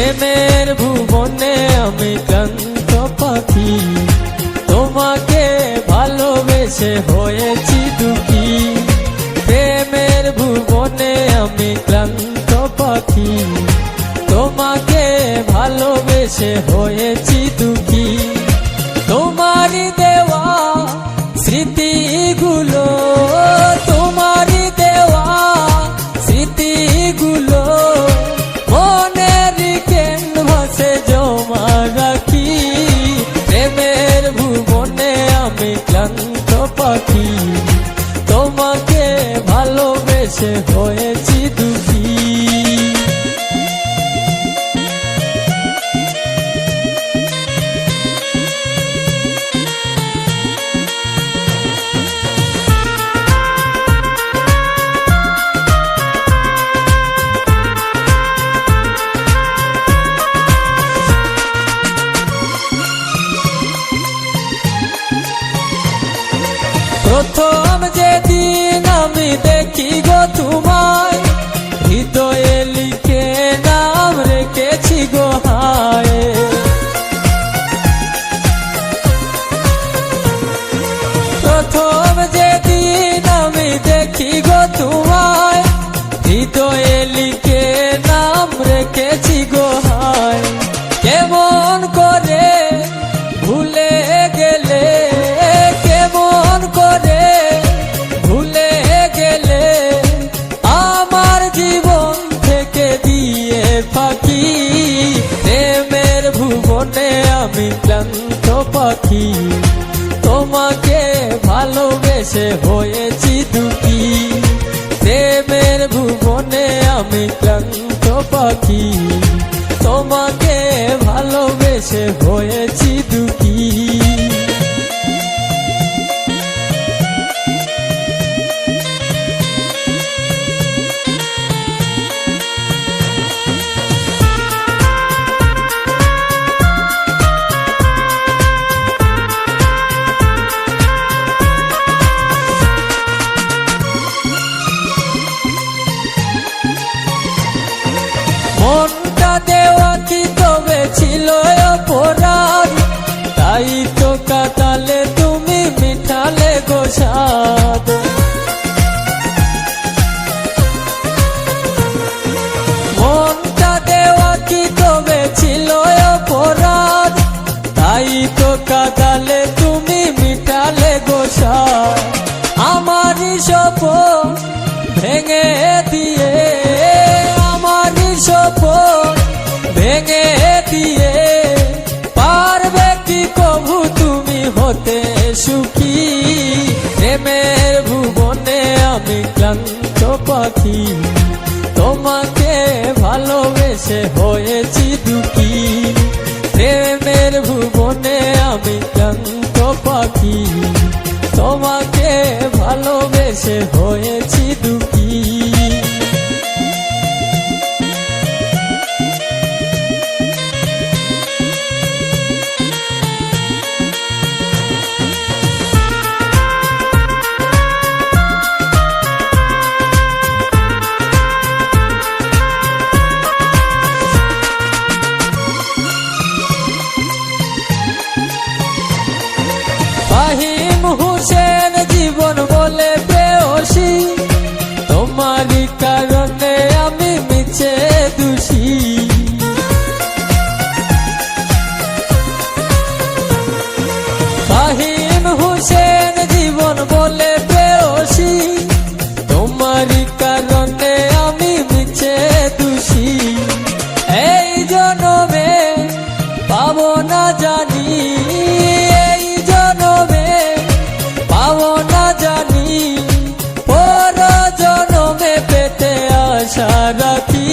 প্রেমের ভুবনে আমি ক্লান্ত পাখি, তোমাকে ভালোবেসে হয়েছি দুঃখী। প্রেমের ভুবনে আমি ক্লান্ত পাখি, তোমাকে ভালোবেসে হয়েছি দুঃখী। তোমারই দেওয়া স্মৃতিগুলো, তোমারই দেওয়া স্মৃতিগুলো মনের ক্যানভাসে জমা রাখি। প্রেমের ভুবনে আমি ক্লান্ত পাখি, তোমাকে ভালোবেসে হয়েছি দুঃখী। প্রথম যেদিন আমি দেখি গো তোমায়, হৃদয়ে লিখে নাম রেখেছি গো হায়। প্রথম যেদিন আমি দেখি গো তোমায়, হৃদয়ে লিখে নাম রেখেছি গো হায়। কেমন করে ভুলে গেলে, কেমন করে ভুলে গেলে আমার জীবন থেকে দিয়ে ফাঁকি। প্রেমের ভুবনে আমি ক্লান্ত পাখি, তোমাকে ভালোবেসে হয়েছি দুঃখী। প্রেমের ভুবনে আমি ক্লান্ত পাখি, তোমাকে ভালোবেসে হয়েছি দুঃখী। মনটা দেওয়া কি তবে ছিল অপরাধ, তাই তো কাটালে তুমি মিঠালে গো স্বাদ। মনটা দেওয়া কি তবে ছিল অপরাধ, তাই তো কাটালে তুমি মিঠালে গো স্বাদ। আমারই স্বপ্ন ভেঙে দিয়ে, আমারই স্বপ্ন ভেঙে দিয়ে পারবে কি কভু তুমি হতে সুখী। প্রেমের ভুবনে আমি ক্লান্ত পাখি, তোমাকে ভালোবেসে হয়েছি দুঃখী। প্রেমের ভুবনে আমি ক্লান্ত পাখি, তোমাকে ভালোবেসে হয়েছি দুঃখী। ফাহিম হোসেন জীবন বলে প্রেয়সী, তোমারই কারণে আমি মিছে দোষী। ফাহিম হোসেন জীবন বলে প্রেয়সী, তোমারই কারণে আমি মিছে দোষী। এই জনমে পাবো না জানি, এই জনমে পাবো না জানি, পর জনমে পেতে আশা রাখি।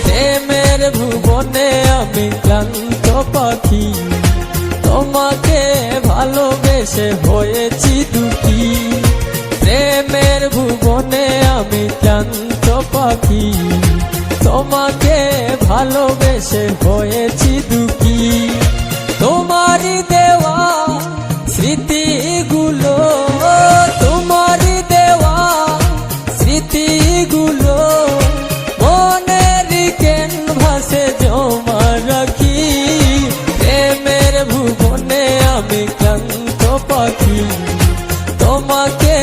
প্রেমের ভুবনে আমি ক্লান্ত পাখি, তোমাকে ভালোবেসে হয়েছি দুঃখী। প্রেমের ভুবনে আমি ক্লান্ত পাখি, তোমাকে ভালোবেসে হয়েছি দুঃখী। তোমারই দেওয়া স্মৃতিগুলো, তোমারই দেওয়া স্মৃতিগুলো মনের ক্যানভাসে জমা পাখি, তোমাকে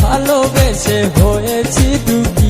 ভালোবেসে হয়েছি দুঃখী।